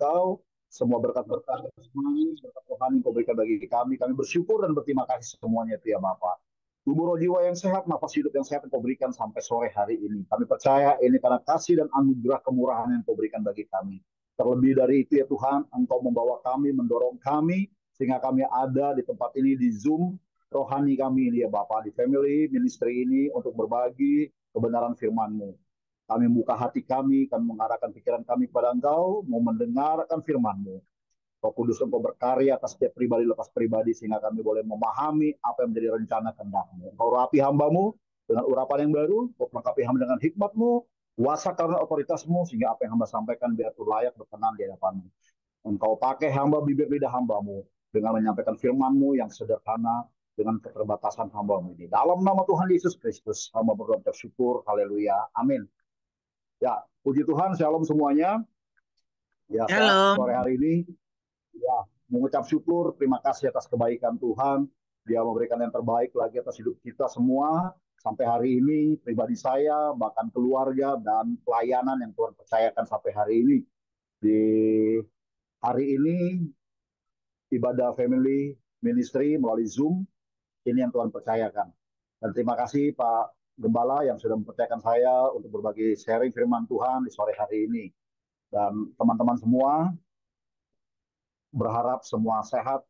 Engkau, semua berkat-berkat, berkat Tuhan yang Kau berikan bagi kami bersyukur dan berterima kasih semuanya itu ya Bapa. Tubuh roh jiwa yang sehat, nafas hidup yang sehat yang Kau berikan sampai sore hari ini. Kami percaya ini karena kasih dan anugerah kemurahan yang Kau berikan bagi kami. Terlebih dari itu ya Tuhan, Engkau membawa kami, mendorong kami, sehingga kami ada di tempat ini di Zoom, rohani kami ini ya Bapak, di family ministry ini untuk berbagi kebenaran firman-Mu. Kami membuka hati kami mengarahkan pikiran kami kepada Engkau, mau mendengarkan firman-Mu. Roh Kudus Engkau berkarya atas setiap pribadi lepas pribadi sehingga kami boleh memahami apa yang menjadi rencana kehendak-Mu. Engkau rapi hamba-Mu dengan urapan yang baru, Engkau melengkapi hamba dengan hikmat-Mu, kuasa karena otoritas-Mu sehingga apa yang hamba sampaikan biar layak berkenan di hadapan-Mu. Engkau pakai hamba bibir lidah hamba-Mu dengan menyampaikan firman-Mu yang sederhana dengan keterbatasan hamba-Mu ini. Dalam nama Tuhan Yesus Kristus, hamba berdoa bersyukur. Haleluya. Amin. Ya, puji Tuhan, shalom semuanya. Ya, saya Halo. sore hari ini ya mengucap syukur, terima kasih atas kebaikan Tuhan. Dia memberikan yang terbaik lagi atas hidup kita semua. Sampai hari ini, pribadi saya, bahkan keluarga dan pelayanan yang Tuhan percayakan sampai hari ini. Di hari ini, ibadah family ministry melalui Zoom, ini yang Tuhan percayakan. Dan terima kasih Pak Gembala yang sudah mempercayakan saya untuk berbagi sharing firman Tuhan di sore hari ini. Dan teman-teman semua, berharap semua sehat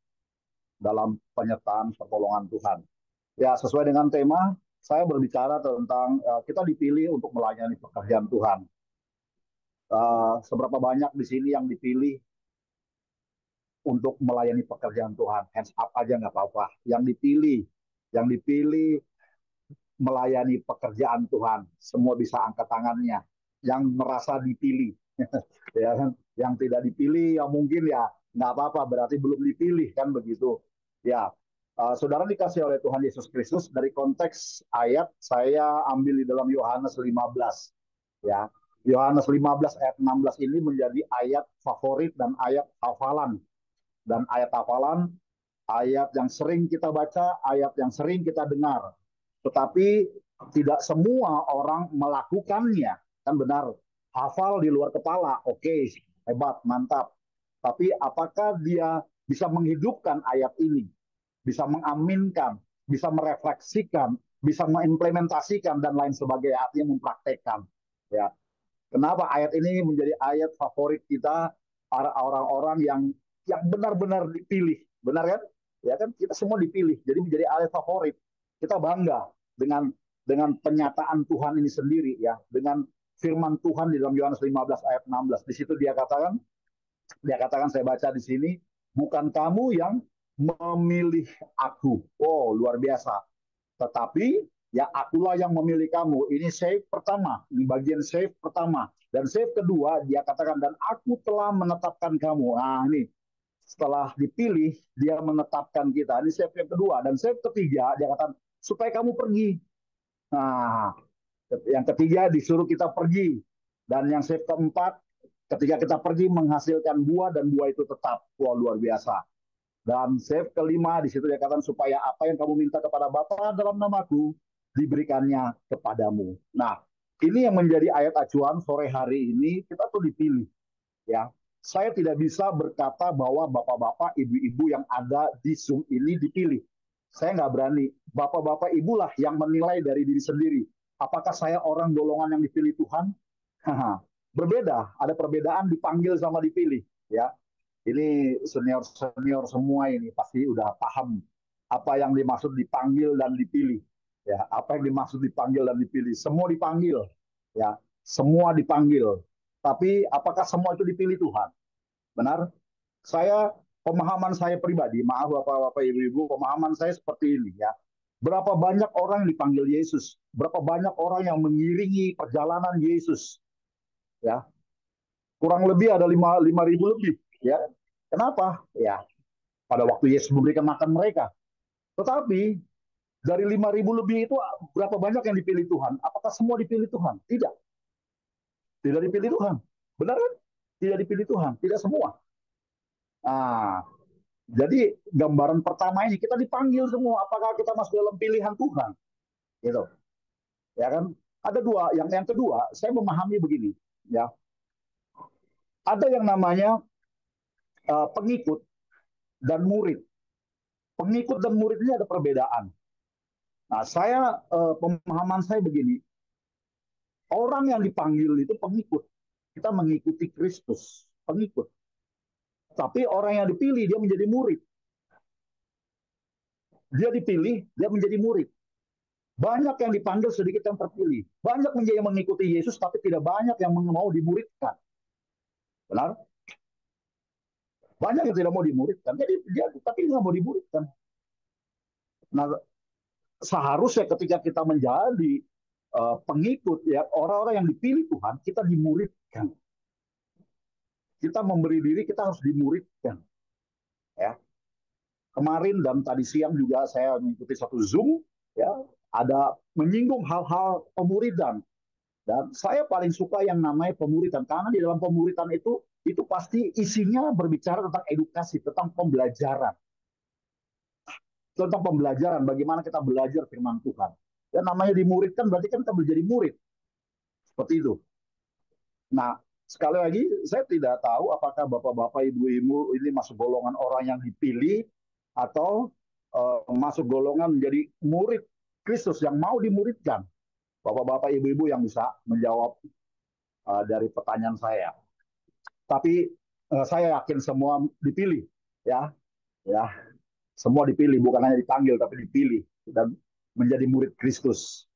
dalam penyertaan pertolongan Tuhan. Ya, sesuai dengan tema, saya berbicara tentang kita dipilih untuk melayani pekerjaan Tuhan. Seberapa banyak di sini yang dipilih untuk melayani pekerjaan Tuhan? Hands up aja nggak apa-apa. Yang dipilih melayani pekerjaan Tuhan, semua bisa angkat tangannya. Yang merasa dipilih, ya kan? Yang tidak dipilih, ya mungkin ya nggak apa-apa, berarti belum dipilih kan begitu. Ya, saudara dikasih oleh Tuhan Yesus Kristus dari konteks ayat saya ambil di dalam Yohanes 15. Ya, Yohanes 15 ayat 16 ini menjadi ayat favorit dan ayat hafalan. Dan ayat hafalan, ayat yang sering kita baca, ayat yang sering kita dengar. Tetapi tidak semua orang melakukannya. Kan benar, hafal di luar kepala, oke, hebat, mantap. Tapi apakah dia bisa menghidupkan ayat ini? Bisa mengaminkan, bisa merefleksikan, bisa mengimplementasikan, dan lain sebagainya, artinya mempraktekkan. Ya. Kenapa ayat ini menjadi ayat favorit kita, para orang-orang yang benar-benar dipilih, benar kan? Ya kan, kita semua dipilih, jadi menjadi ayat favorit. Kita bangga dengan penyataan Tuhan ini sendiri ya, dengan firman Tuhan di dalam Yohanes 15 ayat 16. Di situ dia katakan saya baca di sini, bukan kamu yang memilih aku. Oh, luar biasa. Tetapi ya akulah yang memilih kamu. Ini save pertama, ini bagian save pertama. Dan save kedua, dia katakan, dan aku telah menetapkan kamu. Nah ini, setelah dipilih, dia menetapkan kita. Ini save yang kedua. Dan save ketiga, dia katakan, supaya kamu pergi. Nah, yang ketiga disuruh kita pergi. Dan yang save keempat, ketika kita pergi menghasilkan buah dan buah itu tetap. Wah, luar biasa. Dan save kelima, di situ dia katakan supaya apa yang kamu minta kepada Bapa dalam namaku diberikannya kepadamu. Nah, ini yang menjadi ayat acuan sore hari ini, kita tuh dipilih. Ya, saya tidak bisa berkata bahwa bapak-bapak, ibu-ibu yang ada di Zoom ini dipilih. Saya nggak berani. Bapak-bapak ibulah yang menilai dari diri sendiri. Apakah saya orang golongan yang dipilih Tuhan? Berbeda, ada perbedaan dipanggil sama dipilih. Ya, ini senior-senior semua ini pasti udah paham apa yang dimaksud dipanggil dan dipilih. Ya, apa yang dimaksud dipanggil dan dipilih? Semua dipanggil. Ya, semua dipanggil. Tapi apakah semua itu dipilih Tuhan? Benar? Pemahaman saya pribadi, maaf Bapak-bapak Ibu-ibu, pemahaman saya seperti ini ya. Berapa banyak orang yang dipanggil Yesus? Berapa banyak orang yang mengiringi perjalanan Yesus? Ya, kurang lebih ada 5.000 lebih. Ya, kenapa? Ya, pada waktu Yesus memberikan makan mereka. Tetapi dari 5.000 lebih itu berapa banyak yang dipilih Tuhan? Apakah semua dipilih Tuhan? Tidak. Tidak dipilih Tuhan. Benar kan? Tidak dipilih Tuhan. Tidak semua. Nah, jadi gambaran pertama ini kita dipanggil semua. Apakah kita masuk dalam pilihan Tuhan? Gitu. Ya kan? Ada dua. Yang kedua, saya memahami begini. Ya, ada yang namanya pengikut dan murid. Pengikut dan murid ini ada perbedaan. Nah, pemahaman saya begini, orang yang dipanggil itu pengikut. Kita mengikuti Kristus, pengikut. Tapi orang yang dipilih, dia menjadi murid. Dia dipilih, dia menjadi murid. Banyak yang dipanggil, sedikit yang terpilih. Banyak menjadi mengikuti Yesus, tapi tidak banyak yang mau dimuridkan. Benar? Banyak yang tidak mau dimuridkan. Jadi dia tapi nggak mau dimuridkan. Nah, seharusnya ketika kita menjadi pengikut, ya orang-orang yang dipilih Tuhan, kita dimuridkan. Kita memberi diri, kita harus dimuridkan. Ya. Kemarin dan tadi siang juga saya mengikuti satu Zoom, ya, ada menyinggung hal-hal pemuridan. Dan saya paling suka yang namanya pemuridan, karena di dalam pemuridan itu pasti isinya berbicara tentang edukasi, tentang pembelajaran. Tentang pembelajaran, bagaimana kita belajar firman Tuhan. Ya namanya dimuridkan berarti kan kita menjadi murid. Seperti itu. Nah, sekali lagi saya tidak tahu apakah bapak-bapak, ibu-ibu ini masuk golongan orang yang dipilih atau masuk golongan menjadi murid Kristus yang mau dimuridkan. Bapak-bapak, ibu-ibu yang bisa menjawab dari pertanyaan saya. Tapi saya yakin semua dipilih, ya, ya, semua dipilih, bukan hanya dipanggil tapi dipilih dan menjadi murid Kristus.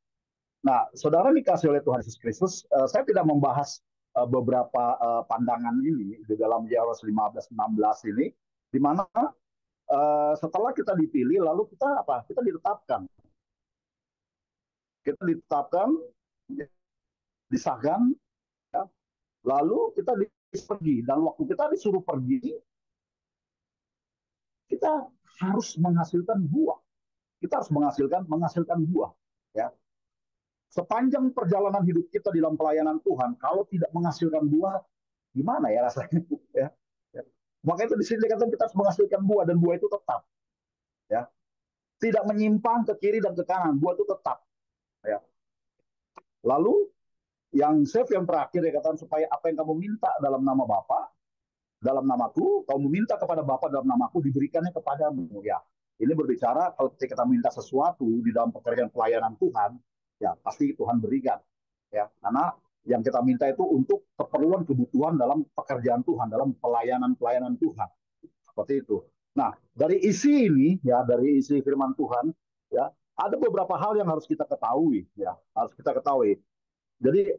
Nah, saudara dikasih oleh Tuhan Yesus Kristus, saya tidak membahas beberapa pandangan ini di dalam Yohanes 15:16 ini, di mana setelah kita dipilih, lalu kita apa? Kita ditetapkan. Kita ditetapkan, disahkan, ya, lalu kita pergi. Dan waktu kita disuruh pergi, kita harus menghasilkan buah. Kita harus menghasilkan buah. Ya. Sepanjang perjalanan hidup kita di dalam pelayanan Tuhan, kalau tidak menghasilkan buah, gimana ya rasanya? Ya. Ya. Maka itu di sini dikatakan kita harus menghasilkan buah, dan buah itu tetap. Ya. Tidak menyimpang ke kiri dan ke kanan, buah itu tetap. Ya. Lalu yang terakhir dikatakan supaya apa yang kamu minta dalam nama Bapa, dalam namaku, kamu minta kepada Bapa dalam namaku, diberikannya kepadamu. Ya. Ini berbicara kalau kita minta sesuatu di dalam pekerjaan pelayanan Tuhan, ya pasti Tuhan berikan. Ya, karena yang kita minta itu untuk keperluan kebutuhan dalam pekerjaan Tuhan, dalam pelayanan Tuhan. Seperti itu. Nah, dari isi ini, ya, dari isi firman Tuhan, ya, ada beberapa hal yang harus kita ketahui, ya, harus kita ketahui. Jadi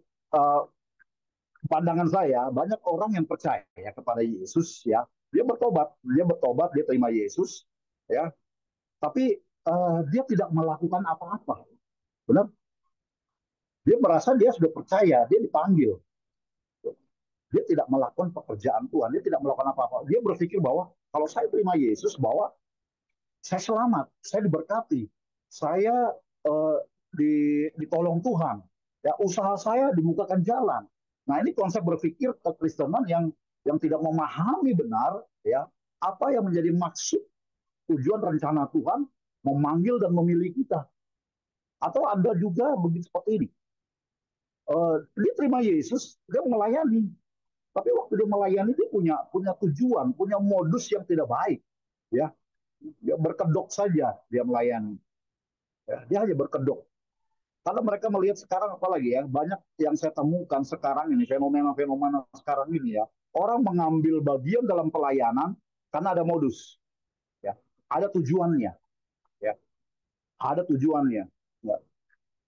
pandangan saya, banyak orang yang percaya kepada Yesus, ya, dia bertobat, dia terima Yesus, ya, tapi dia tidak melakukan apa-apa, benar? Dia merasa dia sudah percaya, dia dipanggil, dia tidak melakukan pekerjaan Tuhan, dia tidak melakukan apa-apa. Dia berpikir bahwa kalau saya terima Yesus, bahwa saya selamat, saya diberkati, saya ditolong Tuhan, ya usaha saya dibukakan jalan. Nah ini konsep berpikir kekristenan yang tidak memahami benar, ya, apa yang menjadi maksud tujuan rencana Tuhan memanggil dan memilih kita. Atau Anda juga begitu seperti ini. Dia terima Yesus, dia melayani. Tapi waktu dia melayani dia punya tujuan, punya modus yang tidak baik, ya. Dia berkedok saja dia melayani. Ya, dia hanya berkedok. Karena mereka melihat sekarang apalagi ya, banyak yang saya temukan sekarang ini, fenomena-fenomena sekarang ini ya, orang mengambil bagian dalam pelayanan karena ada modus, ya, ada tujuannya, ya, ada tujuannya. Ya,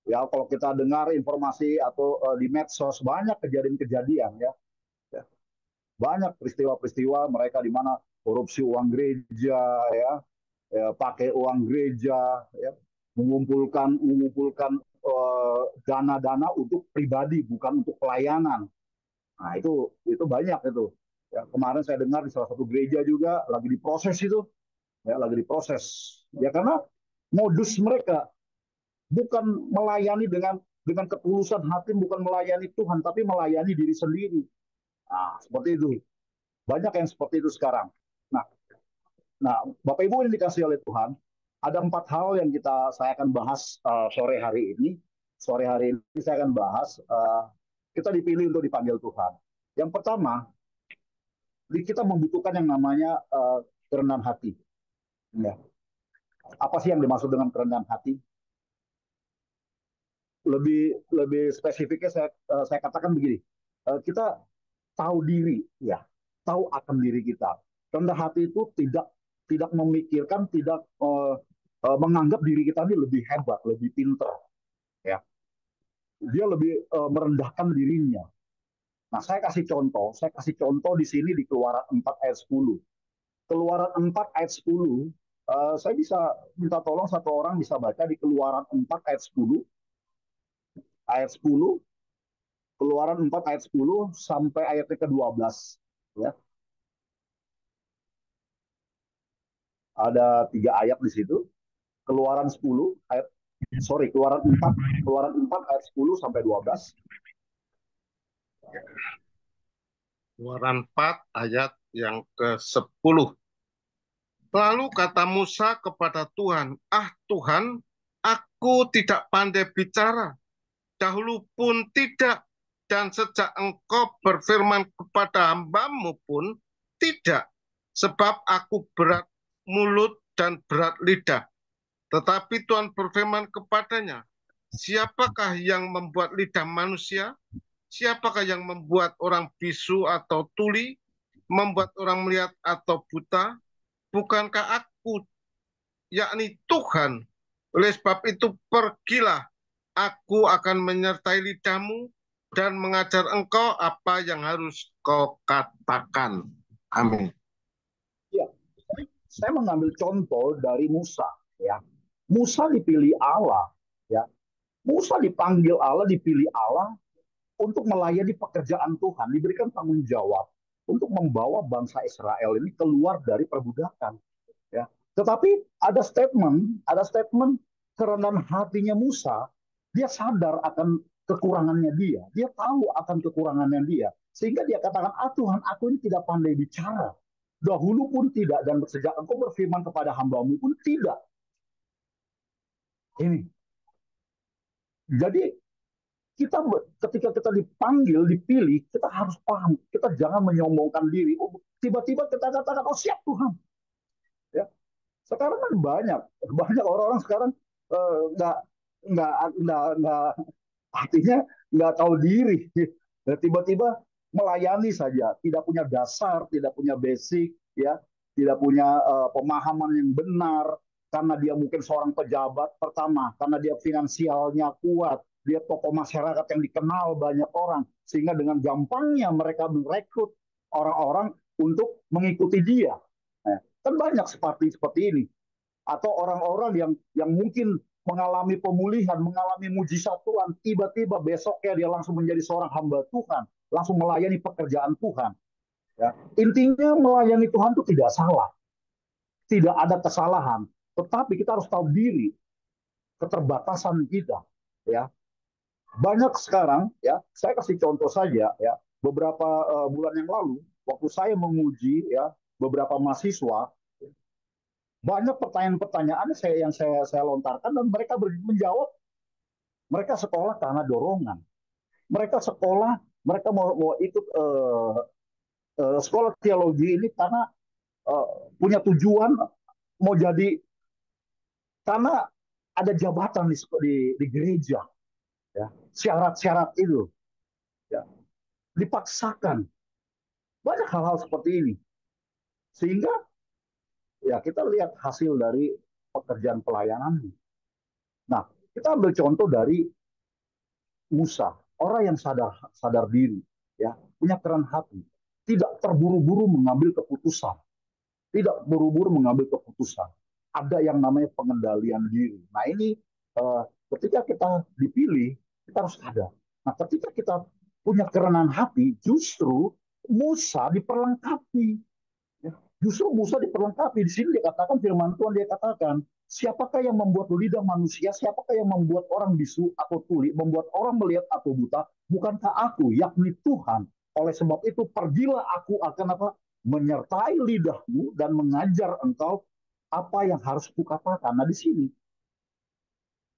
ya kalau kita dengar informasi atau di medsos banyak kejadian-kejadian, ya, ya, banyak peristiwa-peristiwa mereka di mana korupsi uang gereja, ya, ya pakai uang gereja, ya, mengumpulkan dana-dana untuk pribadi, bukan untuk pelayanan. Nah itu banyak itu. Ya, kemarin saya dengar di salah satu gereja juga lagi diproses itu, ya lagi diproses. Ya karena modus mereka bukan melayani dengan ketulusan hati, bukan melayani Tuhan, tapi melayani diri sendiri. Nah seperti itu. Banyak yang seperti itu sekarang. Nah, Bapak Ibu yang dikasih oleh Tuhan, ada 4 hal yang saya akan bahas sore hari ini. Sore hari ini saya akan bahas kita dipilih untuk dipanggil Tuhan. Yang pertama, Kita membutuhkan yang namanya kerendahan hati. Ya. Apa sih yang dimaksud dengan kerendahan hati? Lebih spesifiknya saya katakan begini. Kita tahu diri, ya, tahu akan diri kita. Rendah hati itu tidak memikirkan, tidak menganggap diri kita ini lebih hebat, lebih pintar, ya. Dia lebih merendahkan dirinya. Nah, saya kasih contoh di sini di Keluaran 4 ayat 10. Keluaran 4 ayat 10, saya bisa minta tolong satu orang bisa baca di Keluaran 4 ayat 10, ayat 10, Keluaran 4 ayat 10 sampai ayatnya ke-12, ya. Ada 3 ayat di situ. Keluaran 10 ayat Keluaran 4, ayat 10 sampai 12. Keluaran 4 ayat yang ke-10. Lalu kata Musa kepada Tuhan, "Ah Tuhan, aku tidak pandai bicara, dahulu pun tidak, dan sejak engkau berfirman kepada hambamu pun tidak, sebab aku berat mulut dan berat lidah." Tetapi Tuhan berfirman kepadanya, "Siapakah yang membuat lidah manusia? Siapakah yang membuat orang bisu atau tuli, membuat orang melihat atau buta? Bukankah aku, yakni Tuhan? Oleh sebab itu pergilah, aku akan menyertai lidahmu dan mengajar engkau apa yang harus kau katakan." Amin. Ya, saya mengambil contoh dari Musa, ya. Musa dipilih Allah, ya. Musa dipanggil Allah, dipilih Allah untuk melayani pekerjaan Tuhan, diberikan tanggung jawab untuk membawa bangsa Israel ini keluar dari perbudakan, ya. Tetapi ada statement kerendahan hatinya Musa. Dia sadar akan kekurangannya dia. Dia tahu akan kekurangannya dia. Sehingga dia katakan, "Ah Tuhan, aku ini tidak pandai bicara. Dahulu pun tidak, dan sejak engkau berfirman kepada hambamu pun tidak." Ini. Jadi kita ketika kita dipanggil, dipilih, kita harus paham. Kita jangan menyombongkan diri. Oh, tiba-tiba kita katakan, "Oh siap Tuhan." Ya, sekarang kan banyak banyak orang-orang sekarang nggak nggak artinya nggak tahu diri. Tiba-tiba melayani saja, tidak punya dasar, tidak punya basic, ya, tidak punya pemahaman yang benar, karena dia mungkin seorang pejabat pertama, karena dia finansialnya kuat, dia tokoh masyarakat yang dikenal banyak orang, sehingga dengan gampangnya mereka merekrut orang-orang untuk mengikuti dia. Kan banyak seperti ini. Atau orang-orang yang mungkin mengalami pemulihan, mengalami mujizat Tuhan, tiba-tiba besoknya dia langsung menjadi seorang hamba Tuhan, langsung melayani pekerjaan Tuhan. Ya. Intinya melayani Tuhan itu tidak salah, tidak ada kesalahan, tetapi kita harus tahu diri, keterbatasan kita. Ya, banyak sekarang, ya, saya kasih contoh saja, ya, beberapa bulan yang lalu, waktu saya menguji, ya, beberapa mahasiswa, banyak pertanyaan-pertanyaan yang saya lontarkan dan mereka menjawab. Mereka sekolah karena dorongan. Mereka sekolah, mereka mau ikut sekolah teologi ini karena punya tujuan mau jadi, karena ada jabatan di gereja, ya. Syarat-syarat itu, ya, dipaksakan. Banyak hal-hal seperti ini. Sehingga ya kita lihat hasil dari pekerjaan pelayanan. Nah, kita ambil contoh dari Musa, orang yang sadar sadar diri, ya, punya keran hati, tidak terburu-buru mengambil keputusan, tidak buru-buru mengambil keputusan. Ada yang namanya pengendalian diri. Nah ini ketika kita dipilih, kita harus ada. Nah ketika kita punya kerenan hati, justru Musa diperlengkapi. Ya, justru Musa diperlengkapi. Di sini dikatakan firman Tuhan, dia katakan, "Siapakah yang membuat lidah manusia? Siapakah yang membuat orang bisu atau tuli? Membuat orang melihat atau buta? Bukankah aku, yakni Tuhan? Oleh sebab itu, pergilah aku akan apa? Menyertai lidahmu dan mengajar engkau apa yang harus kukatakan." Nah, di sini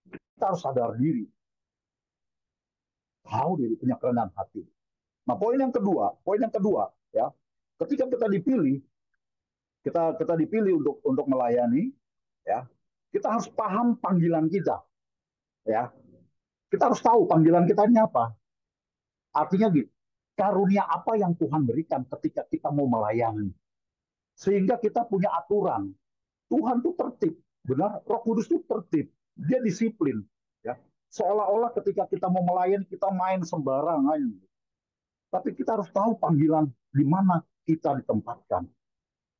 kita harus sadar diri, tahu diri, punya kerendahan hati. Nah, poin yang kedua, ya, Ketika kita dipilih, kita dipilih untuk melayani, ya, kita harus paham panggilan kita, ya. Kita harus tahu panggilan kita ini apa. Artinya gitu, karunia apa yang Tuhan berikan ketika kita mau melayani. Sehingga kita punya aturan. Tuhan tuh tertib, benar. Roh Kudus tuh tertib, dia disiplin, ya. Seolah-olah ketika kita mau melayani kita main sembarangan. Tapi kita harus tahu panggilan di mana kita ditempatkan.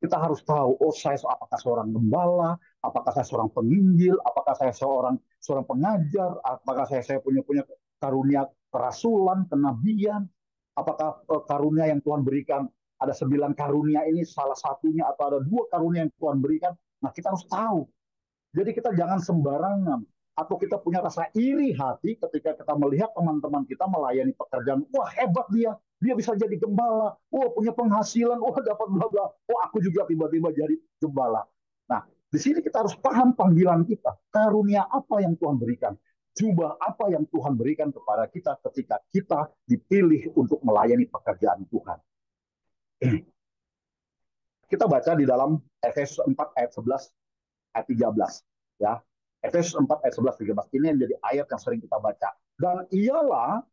Kita harus tahu, oh saya apakah seorang gembala, apakah saya seorang penginjil, apakah saya seorang seorang pengajar, apakah saya punya karunia kerasulan, kenabian, apakah karunia yang Tuhan berikan ada 9 karunia ini salah satunya atau ada 2 karunia yang Tuhan berikan. Nah kita harus tahu. Jadi kita jangan sembarangan atau kita punya rasa iri hati ketika kita melihat teman-teman kita melayani pekerjaan. Wah hebat dia bisa jadi gembala. Wah punya penghasilan. Wah dapat bla bla. Oh aku juga tiba-tiba jadi gembala. Nah di sini kita harus paham panggilan kita. Karunia apa yang Tuhan berikan? Jubah apa yang Tuhan berikan kepada kita ketika kita dipilih untuk melayani pekerjaan Tuhan. Kita baca di dalam Efesus 4 ayat 11 ayat 13, ya. Efesus 4 ayat 11 13 ini yang jadi ayat yang sering kita baca. Dan ialah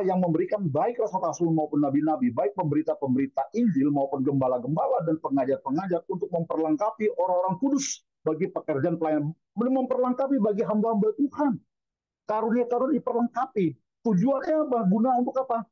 yang memberikan baik rasul-rasul maupun nabi-nabi, baik pemberita-pemberita Injil maupun gembala-gembala dan pengajar-pengajar untuk memperlengkapi orang-orang kudus bagi pekerjaan pelayanan, memperlengkapi bagi hamba-hamba Tuhan. Karunia-karunia diperlengkapi. Tujuannya apa? Guna untuk apa?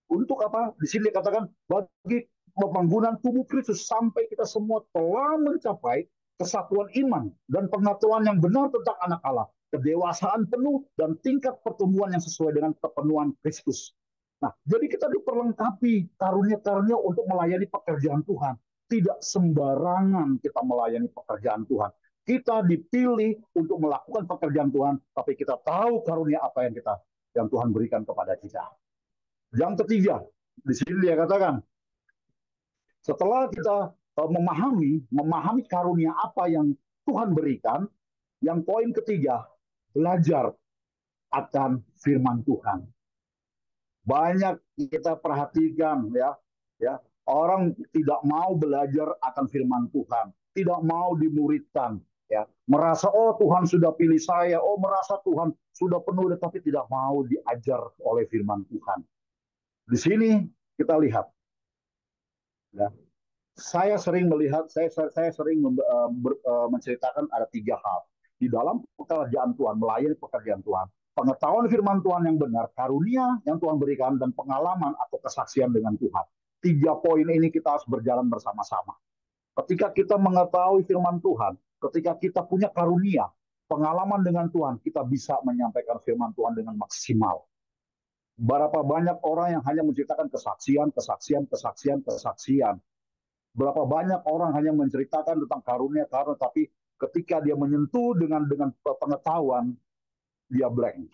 Untuk apa? Di sini dikatakan bagi pembangunan tubuh Kristus sampai kita semua telah mencapai kesatuan iman dan pengetahuan yang benar tentang anak Allah, kedewasaan penuh dan tingkat pertumbuhan yang sesuai dengan kepenuhan Kristus. Nah, jadi kita diperlengkapi karunia-karunia untuk melayani pekerjaan Tuhan. Tidak sembarangan kita melayani pekerjaan Tuhan. Kita dipilih untuk melakukan pekerjaan Tuhan, tapi kita tahu karunia apa yang Tuhan berikan kepada kita. Yang ketiga, di sini dia katakan, setelah kita memahami karunia apa yang Tuhan berikan, yang poin ketiga, belajar akan firman Tuhan. Banyak kita perhatikan, ya, orang tidak mau belajar akan firman Tuhan, tidak mau dimuridkan, ya, merasa oh Tuhan sudah pilih saya, oh merasa Tuhan sudah penuh, tapi tidak mau diajar oleh firman Tuhan. Di sini kita lihat, ya, saya sering melihat, saya sering menceritakan ada 3 hal di dalam pekerjaan Tuhan, melayani pekerjaan Tuhan. Pengetahuan firman Tuhan yang benar, karunia yang Tuhan berikan, dan pengalaman atau kesaksian dengan Tuhan. 3 poin ini kita harus berjalan bersama-sama. Ketika kita mengetahui firman Tuhan, ketika kita punya karunia, pengalaman dengan Tuhan, kita bisa menyampaikan firman Tuhan dengan maksimal. Berapa banyak orang yang hanya menceritakan kesaksian, berapa banyak orang hanya menceritakan tentang karunia, tapi ketika dia menyentuh dengan pengetahuan, dia blank.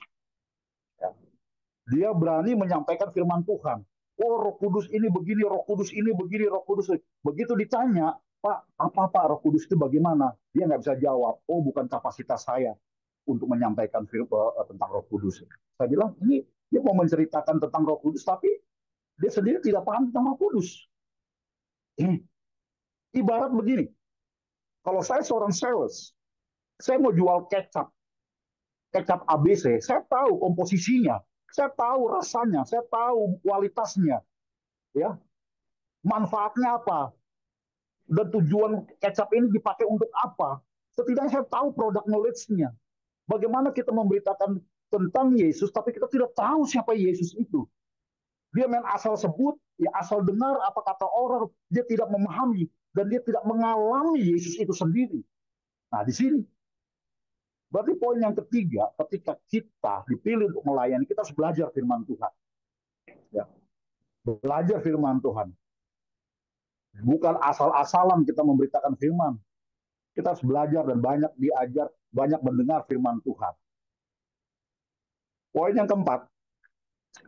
Ya. Dia berani menyampaikan firman Tuhan. Oh, Roh Kudus ini begini, Roh Kudus ini begini, Roh Kudus. Begitu ditanya, Pak, apa Pak Roh Kudus itu bagaimana? Dia nggak bisa jawab. Oh, bukan kapasitas saya untuk menyampaikan tentang Roh Kudus. Saya bilang, ini dia mau menceritakan tentang Roh Kudus, tapi dia sendiri tidak paham tentang Roh Kudus. Ibarat begini, kalau saya seorang sales, saya mau jual kecap ABC, saya tahu komposisinya, saya tahu rasanya, saya tahu kualitasnya, ya, manfaatnya apa, dan tujuan kecap ini dipakai untuk apa. Setidaknya saya tahu produk knowledge-nya. Bagaimana kita memberitakan tentang Yesus, tapi kita tidak tahu siapa Yesus itu. Dia main asal sebut, ya asal dengar apa kata orang, dia tidak memahami dan dia tidak mengalami Yesus itu sendiri. Nah, di sini berarti poin yang ketiga, ketika kita dipilih untuk melayani, kita harus belajar firman Tuhan. Ya. Belajar firman Tuhan. Bukan asal-asalan kita memberitakan firman. Kita harus belajar dan banyak diajar, banyak mendengar firman Tuhan. Poin yang keempat,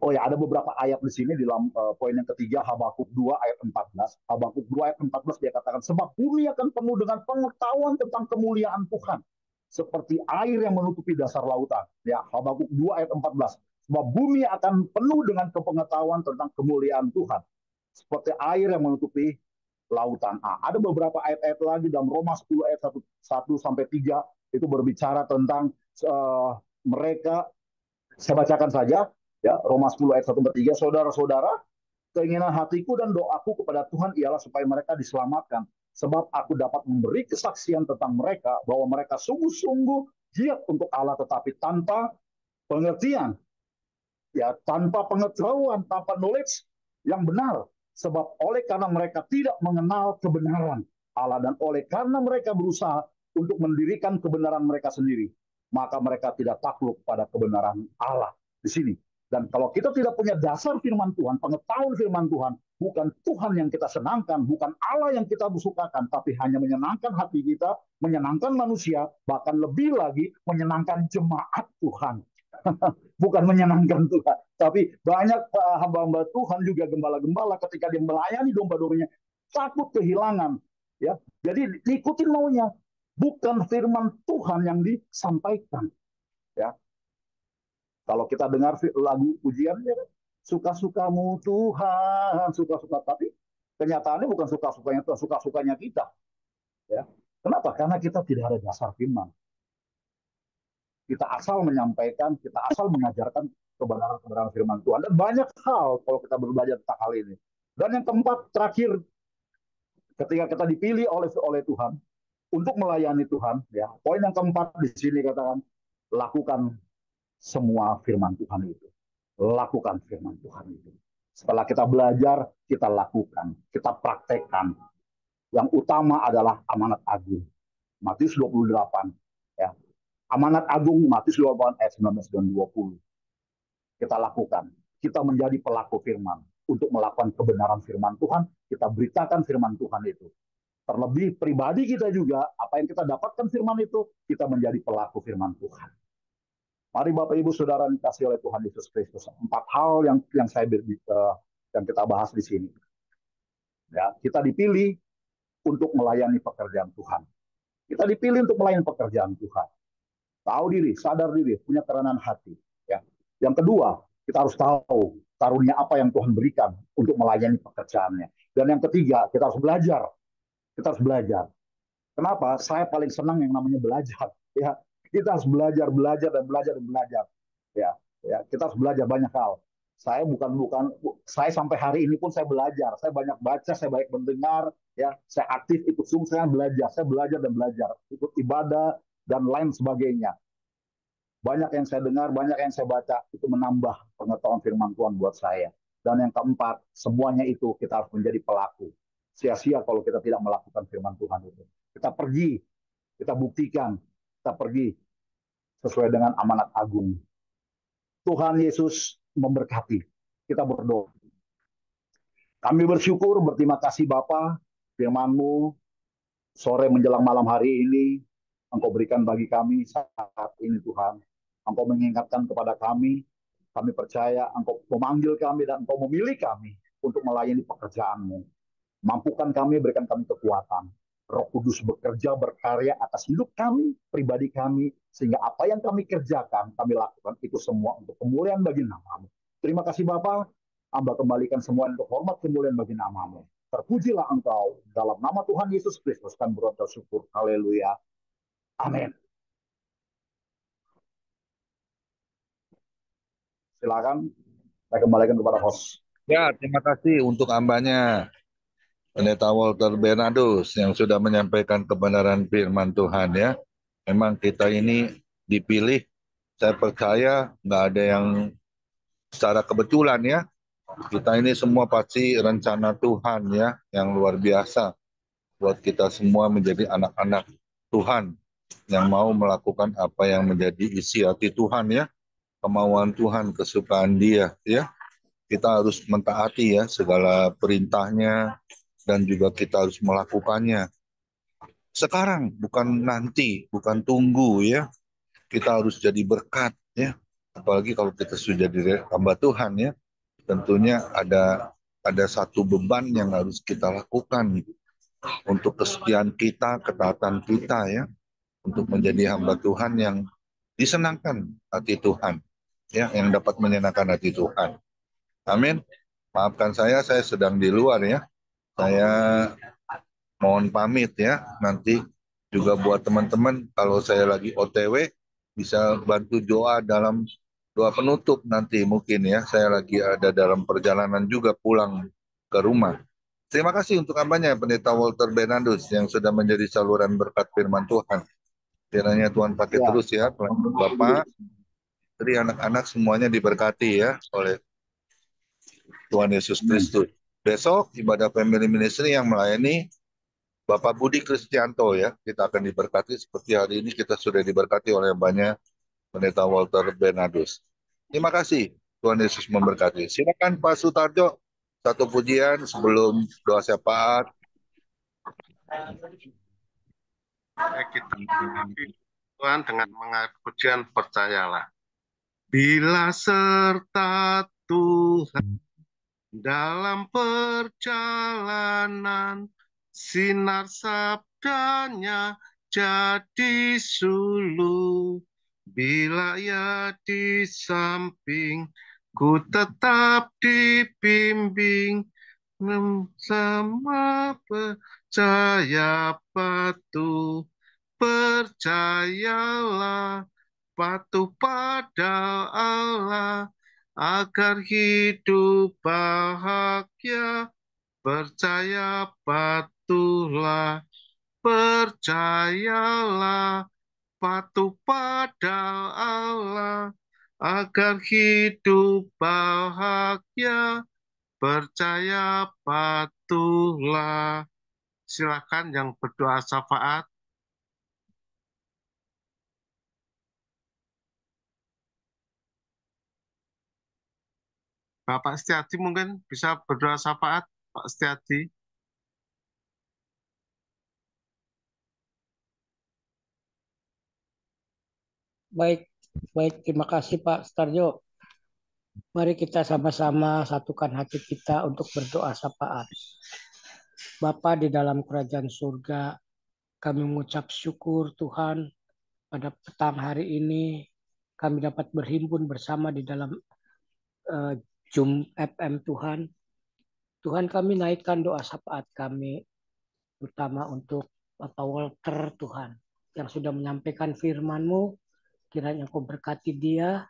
oh ya, ada beberapa ayat di sini di dalam poin yang ketiga, Habakuk 2 ayat 14. Habakuk 2 ayat 14 dia katakan, sebab bumi akan penuh dengan pengetahuan tentang kemuliaan Tuhan, seperti air yang menutupi dasar lautan. Ya, Habakuk 2 ayat 14. Sebab bumi akan penuh dengan pengetahuan tentang kemuliaan Tuhan, seperti air yang menutupi lautan. Ada beberapa ayat-ayat lagi dalam Roma 10 ayat 1 sampai 3 itu berbicara tentang mereka. Saya bacakan saja ya, Roma 10 ayat 1 sampai 3. Saudara-saudara, keinginan hatiku dan doaku kepada Tuhan ialah supaya mereka diselamatkan. Sebab aku dapat memberi kesaksian tentang mereka bahwa mereka sungguh-sungguh giat untuk Allah, tetapi tanpa pengertian, ya, tanpa pengetahuan, tanpa knowledge yang benar. Sebab oleh karena mereka tidak mengenal kebenaran Allah dan oleh karena mereka berusaha untuk mendirikan kebenaran mereka sendiri, maka mereka tidak takluk pada kebenaran Allah di sini. Dan kalau kita tidak punya dasar firman Tuhan, pengetahuan firman Tuhan, bukan Tuhan yang kita senangkan, bukan Allah yang kita sukakan, tapi hanya menyenangkan hati kita, menyenangkan manusia, bahkan lebih lagi menyenangkan jemaat Tuhan. Bukan menyenangkan Tuhan. Tapi banyak hamba-hamba Tuhan juga gembala-gembala ketika dia melayani domba-dombanya takut kehilangan. Ya, jadi ikutin maunya, bukan firman Tuhan yang disampaikan. Ya, kalau kita dengar lagu pujian, ya, suka-sukamu Tuhan, suka-suka, tapi kenyataannya bukan suka-sukanya Tuhan, suka-sukanya kita. Ya, kenapa? Karena kita tidak ada dasar firman. Kita asal menyampaikan, kita asal mengajarkan kebenaran-kebenaran firman Tuhan. Dan banyak hal kalau kita belajar tentang hal ini. Dan yang keempat, terakhir, ketika kita dipilih oleh Tuhan untuk melayani Tuhan, ya, poin yang keempat di sini katakan, lakukan semua firman Tuhan itu. Lakukan firman Tuhan itu. Setelah kita belajar, kita lakukan, kita praktekkan. Yang utama adalah amanat agung. Matius 28, ya. Amanat agung Matius 28 ayat 19 dan 20. Kita lakukan. Kita menjadi pelaku firman. Untuk melakukan kebenaran firman Tuhan, kita beritakan firman Tuhan itu. Terlebih pribadi kita juga, apa yang kita dapatkan firman itu, kita menjadi pelaku firman Tuhan. Mari Bapak Ibu Saudara dikasih oleh Tuhan Yesus Kristus. 4 hal yang kita bahas di sini. Ya, kita dipilih untuk melayani pekerjaan Tuhan. Kita dipilih untuk melayani pekerjaan Tuhan. Tahu diri, sadar diri, punya kerenan hati. Ya. Yang kedua, kita harus tahu karunia apa yang Tuhan berikan untuk melayani pekerjaannya. Dan yang ketiga, kita harus belajar. Kita harus belajar. Kenapa? Saya paling senang yang namanya belajar. Ya, kita harus belajar, belajar dan belajar dan belajar. Ya, ya, kita harus belajar banyak hal. Saya saya sampai hari ini pun saya belajar. Saya banyak baca, saya banyak mendengar. Ya, saya aktif ikut saya belajar. Saya belajar dan belajar. Ikut ibadah dan lain sebagainya. Banyak yang saya dengar, banyak yang saya baca, itu menambah pengetahuan firman Tuhan buat saya. Dan yang keempat, semuanya itu kita harus menjadi pelaku. Sia-sia kalau kita tidak melakukan firman Tuhan itu. Kita pergi, kita buktikan, kita pergi sesuai dengan amanat agung. Tuhan Yesus memberkati. Kita berdoa. Kami bersyukur, berterima kasih Bapa, firman-Mu sore menjelang malam hari ini, Engkau berikan bagi kami saat ini Tuhan. Engkau mengingatkan kepada kami percaya Engkau memanggil kami dan Engkau memilih kami untuk melayani pekerjaan-Mu. Mampukan kami, berikan kami kekuatan. Roh Kudus bekerja, berkarya atas hidup kami, pribadi kami, sehingga apa yang kami kerjakan, kami lakukan itu semua untuk kemuliaan bagi nama-Mu. Terima kasih Bapa, Hamba kembalikan semua untuk hormat kemuliaan bagi nama-Mu. Terpujilah Engkau, dalam nama Tuhan Yesus Kristus, kami berdoa syukur. Haleluya. Amin. Silakan, saya kembalikan kepada host. Ya, terima kasih untuk hambanya, Pendeta Walter Bernardus, yang sudah menyampaikan kebenaran firman Tuhan ya. Memang kita ini dipilih, saya percaya nggak ada yang secara kebetulan ya. Kita ini semua pasti rencana Tuhan ya, yang luar biasa. Buat kita semua menjadi anak-anak Tuhan, yang mau melakukan apa yang menjadi isi hati Tuhan ya. Kemauan Tuhan, kesukaan Dia ya. Kita harus mentaati ya segala perintahnya dan juga kita harus melakukannya. Sekarang, bukan nanti, bukan tunggu ya. Kita harus jadi berkat ya. Apalagi kalau kita sudah jadi hamba Tuhan ya. Tentunya ada satu beban yang harus kita lakukan untuk kesetiaan kita, ketaatan kita ya. Untuk menjadi hamba Tuhan yang disenangkan hati Tuhan ya, yang dapat menyenangkan hati Tuhan. Amin. Maafkan saya sedang di luar ya. Saya mohon pamit ya. Nanti juga buat teman-teman, kalau saya lagi OTW, bisa bantu doa dalam doa penutup nanti mungkin ya. Saya lagi ada dalam perjalanan juga pulang ke rumah. Terima kasih untuk kampanye Pendeta Walter Bernardus yang sudah menjadi saluran berkat firman Tuhan. Kiranya Tuhan pakai Ya, terus ya, Bapak, istri, anak-anak semuanya diberkati ya oleh Tuhan Yesus Kristus. Besok ibadah family ministry yang melayani Bapak Budi Kristianto ya. Kita akan diberkati seperti hari ini kita sudah diberkati oleh banyak Pendeta Walter Bernardus. Terima kasih. Tuhan Yesus memberkati. Silakan Pak Sutarjo, satu pujian sebelum doa syafaat. Baik, kita Tuhan dengan mengangkat pujian percayalah. Bila serta Tuhan dalam perjalanan, sinar sabdanya jadi suluh. Bila ia di samping, ku tetap dibimbing, sama percaya patuh. Percayalah, patuh pada Allah, agar hidup bahagia. Percaya patuhlah, percayalah, patuh pada Allah, agar hidup bahagia. Percaya patuhlah. Silakan yang berdoa syafaat. Bapak Setiadi mungkin bisa berdoa syafaat, Pak Setiadi. Baik, terima kasih Pak Starjo. Mari kita sama-sama satukan hati kita untuk berdoa syafaat. Bapa di dalam kerajaan surga, kami mengucap syukur Tuhan pada petang hari ini kami dapat berhimpun bersama di dalam Zoom FM Tuhan. Tuhan, kami naikkan doa syafaat kami, terutama untuk Bapak Walter Tuhan, yang sudah menyampaikan firman-Mu. Kiranya Engkau berkati dia,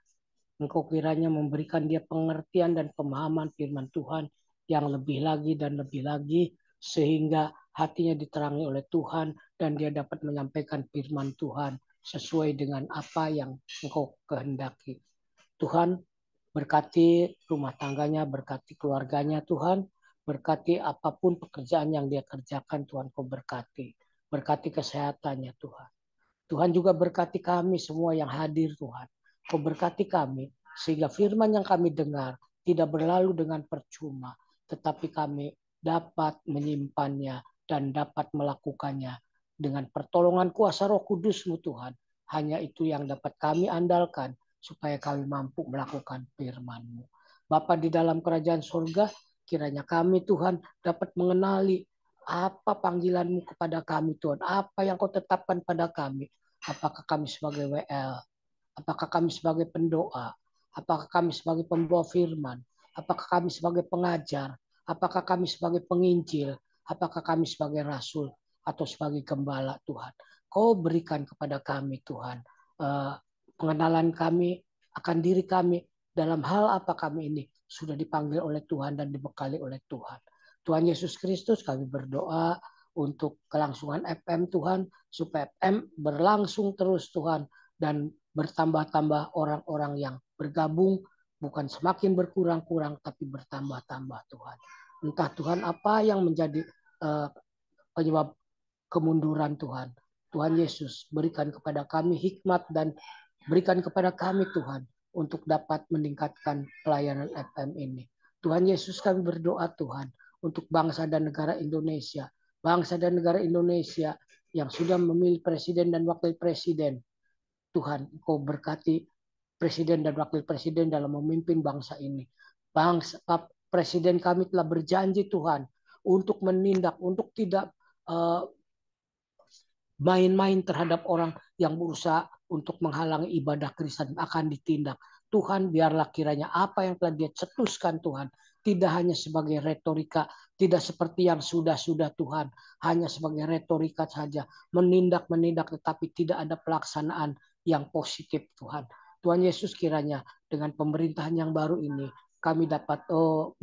Engkau kiranya memberikan dia pengertian dan pemahaman firman Tuhan yang lebih lagi dan lebih lagi, sehingga hatinya diterangi oleh Tuhan dan dia dapat menyampaikan firman Tuhan sesuai dengan apa yang Engkau kehendaki. Tuhan, berkati rumah tangganya, berkati keluarganya Tuhan, berkati apapun pekerjaan yang dia kerjakan Tuhan, Kau berkati. Berkati kesehatannya Tuhan. Tuhan juga berkati kami semua yang hadir Tuhan. Kau berkati kami sehingga firman yang kami dengar tidak berlalu dengan percuma, tetapi kami dapat menyimpannya dan dapat melakukannya dengan pertolongan kuasa Roh Kudus-Mu Tuhan. Hanya itu yang dapat kami andalkan supaya kami mampu melakukan firman-Mu. Bapa di dalam kerajaan surga, kiranya kami Tuhan dapat mengenali apa panggilan-Mu kepada kami Tuhan, apa yang Kau tetapkan pada kami. Apakah kami sebagai WL, apakah kami sebagai pendoa, apakah kami sebagai pembawa firman, apakah kami sebagai pengajar, apakah kami sebagai penginjil, apakah kami sebagai rasul atau sebagai gembala Tuhan. Kau berikan kepada kami Tuhan pengenalan kami akan diri kami dalam hal apa kami ini sudah dipanggil oleh Tuhan dan dibekali oleh Tuhan. Tuhan Yesus Kristus, kami berdoa untuk kelangsungan FM Tuhan, supaya FM berlangsung terus Tuhan, dan bertambah-tambah orang-orang yang bergabung, bukan semakin berkurang-kurang, tapi bertambah-tambah Tuhan. Entah Tuhan apa yang menjadi penyebab kemunduran Tuhan. Tuhan Yesus, berikan kepada kami hikmat dan berikan kepada kami Tuhan untuk dapat meningkatkan pelayanan FM ini. Tuhan Yesus, kami berdoa Tuhan untuk bangsa dan negara Indonesia. Bangsa dan negara Indonesia yang sudah memilih presiden dan wakil presiden. Tuhan, Engkau berkati presiden dan wakil presiden dalam memimpin bangsa ini. Bangsa, presiden kami telah berjanji Tuhan untuk menindak, untuk tidak main-main terhadap orang yang berusaha untuk menghalangi ibadah Kristen akan ditindak. Tuhan, biarlah kiranya apa yang telah dia cetuskan Tuhan tidak hanya sebagai retorika, tidak seperti yang sudah-sudah Tuhan, hanya sebagai retorika saja, menindak, tetapi tidak ada pelaksanaan yang positif Tuhan. Tuhan Yesus, kiranya dengan pemerintahan yang baru ini, kami dapat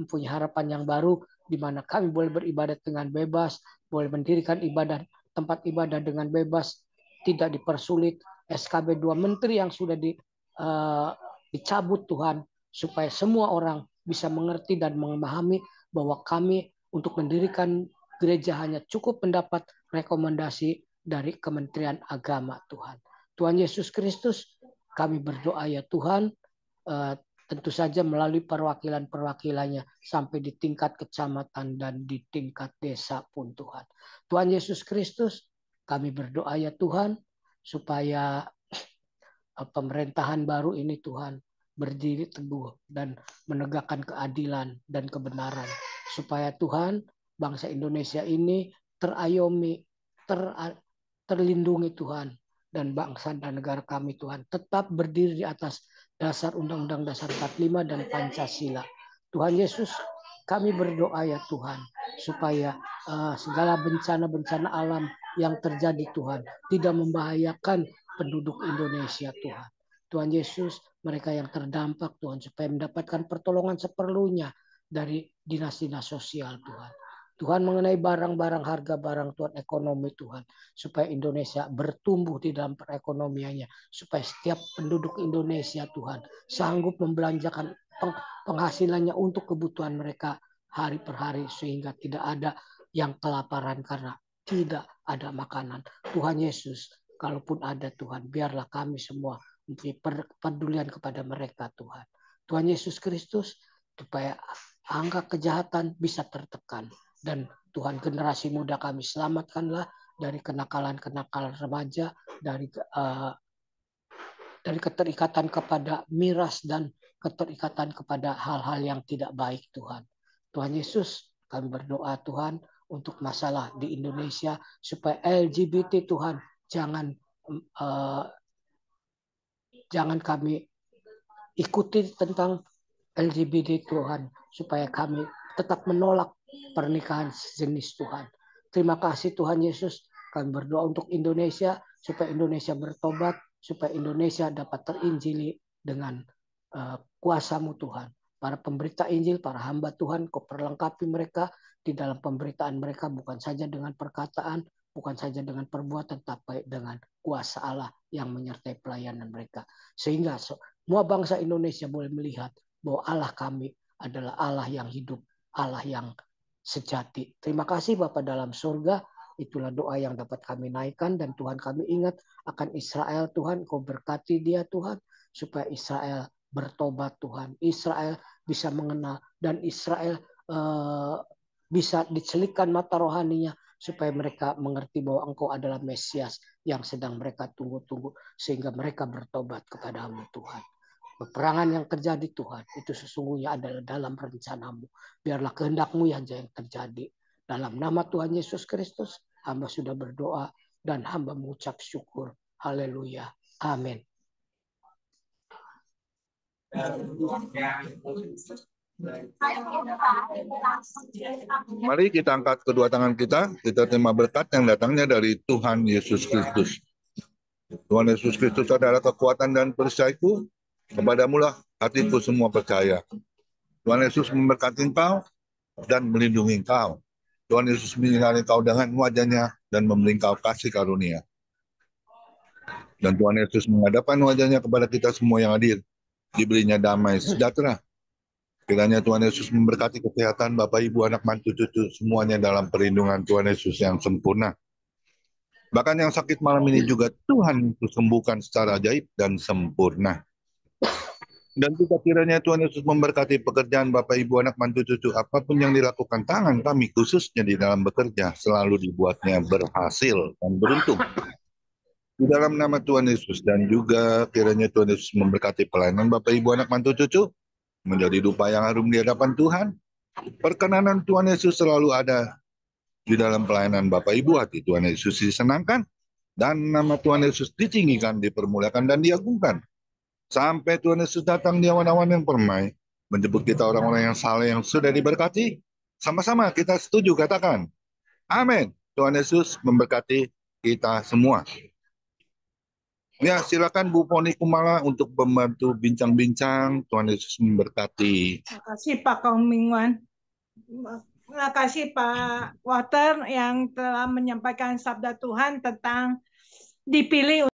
mempunyai harapan yang baru, di mana kami boleh beribadat dengan bebas, boleh mendirikan tempat ibadah dengan bebas, tidak dipersulit. SKB 2 Menteri yang sudah dicabut Tuhan, supaya semua orang bisa mengerti dan memahami bahwa kami untuk mendirikan gereja hanya cukup mendapat rekomendasi dari Kementerian Agama Tuhan. Tuhan Yesus Kristus, kami berdoa ya Tuhan, tentu saja melalui perwakilan-perwakilannya sampai di tingkat kecamatan dan di tingkat desa pun Tuhan. Tuhan Yesus Kristus, kami berdoa ya Tuhan, supaya pemerintahan baru ini Tuhan berdiri teguh dan menegakkan keadilan dan kebenaran, supaya Tuhan bangsa Indonesia ini terayomi, terlindungi Tuhan, dan bangsa dan negara kami Tuhan tetap berdiri di atas dasar Undang-Undang Dasar 45 dan Pancasila. Tuhan Yesus, kami berdoa ya Tuhan, supaya segala bencana-bencana alam yang terjadi Tuhan tidak membahayakan penduduk Indonesia Tuhan. Tuhan Yesus, mereka yang terdampak Tuhan, supaya mendapatkan pertolongan seperlunya dari dinas-dinas sosial Tuhan. Tuhan, mengenai barang-barang, harga barang Tuhan, ekonomi Tuhan, supaya Indonesia bertumbuh di dalam perekonomiannya, supaya setiap penduduk Indonesia Tuhan sanggup membelanjakan penghasilannya untuk kebutuhan mereka hari per hari, sehingga tidak ada yang kelaparan karena tidak ada makanan. Tuhan Yesus, kalaupun ada Tuhan, biarlah kami semua mempunyai pedulian kepada mereka Tuhan. Tuhan Yesus Kristus, supaya angka kejahatan bisa tertekan. Dan Tuhan, generasi muda kami selamatkanlah dari kenakalan-kenakalan remaja, dari keterikatan kepada miras dan keterikatan kepada hal-hal yang tidak baik Tuhan. Tuhan Yesus, kami berdoa Tuhan untuk masalah di Indonesia, supaya LGBT Tuhan jangan kami ikuti tentang LGBT Tuhan, supaya kami tetap menolak pernikahan sejenis Tuhan. Terima kasih Tuhan Yesus, kami berdoa untuk Indonesia, supaya Indonesia bertobat, supaya Indonesia dapat terinjili dengan kuasa-Mu Tuhan. Para pemberita Injil, para hamba Tuhan, Kau perlengkapi mereka di dalam pemberitaan mereka, bukan saja dengan perkataan, bukan saja dengan perbuatan, tapi dengan kuasa Allah yang menyertai pelayanan mereka. Sehingga semua bangsa Indonesia boleh melihat bahwa Allah kami adalah Allah yang hidup, Allah yang sejati. Terima kasih Bapa dalam surga. Itulah doa yang dapat kami naikkan, dan Tuhan, kami ingat akan Israel Tuhan, Kau berkati dia Tuhan, supaya Israel bertobat Tuhan. Israel bisa mengenal, dan Israel bisa dicelikkan mata rohaninya, supaya mereka mengerti bahwa Engkau adalah Mesias yang sedang mereka tunggu-tunggu, sehingga mereka bertobat kepada-Mu Tuhan. Peperangan yang terjadi Tuhan, itu sesungguhnya adalah dalam rencana-Mu. Biarlah kehendak-Mu yang terjadi. Dalam nama Tuhan Yesus Kristus, hamba sudah berdoa dan hamba mengucap syukur. Haleluya. Amin. Mari kita angkat kedua tangan kita terima berkat yang datangnya dari Tuhan Yesus Kristus. Tuhan Yesus Kristus adalah kekuatan dan perisaiku, kepadamu lah hatiku semua percaya. Tuhan Yesus memberkati engkau dan melindungi engkau. Tuhan Yesus menyinari engkau dengan wajah-Nya dan memberi engkau kasih karunia. Dan Tuhan Yesus menghadapkan wajah-Nya kepada kita semua yang hadir, diberinya damai sejahtera. Kiranya Tuhan Yesus memberkati kesehatan Bapak, Ibu, anak, mantu, cucu, semuanya dalam perlindungan Tuhan Yesus yang sempurna. Bahkan yang sakit malam ini juga Tuhan Yesus sembuhkan secara ajaib dan sempurna. Dan juga kiranya Tuhan Yesus memberkati pekerjaan Bapak, Ibu, anak, mantu, cucu, apapun yang dilakukan tangan kami, khususnya di dalam bekerja, selalu dibuatnya berhasil dan beruntung. Di dalam nama Tuhan Yesus. Dan juga kiranya Tuhan Yesus memberkati pelayanan Bapak, Ibu, anak, mantu, cucu, menjadi dupa yang harum di hadapan Tuhan. Perkenanan Tuhan Yesus selalu ada di dalam pelayanan Bapak Ibu, hati Tuhan Yesus disenangkan, dan nama Tuhan Yesus ditinggikan, dipermuliakan, dan diagungkan. Sampai Tuhan Yesus datang di awan-awan yang permai, Menyebut kita orang-orang yang saleh yang sudah diberkati. Sama-sama kita setuju, katakan. Amin. Tuhan Yesus memberkati kita semua. Ya, silakan Bu Poni Kumala untuk membantu bincang-bincang. Tuhan Yesus memberkati. Terima kasih Pak Kaum Mingwan. Terima kasih Pak Walter yang telah menyampaikan sabda Tuhan tentang dipilih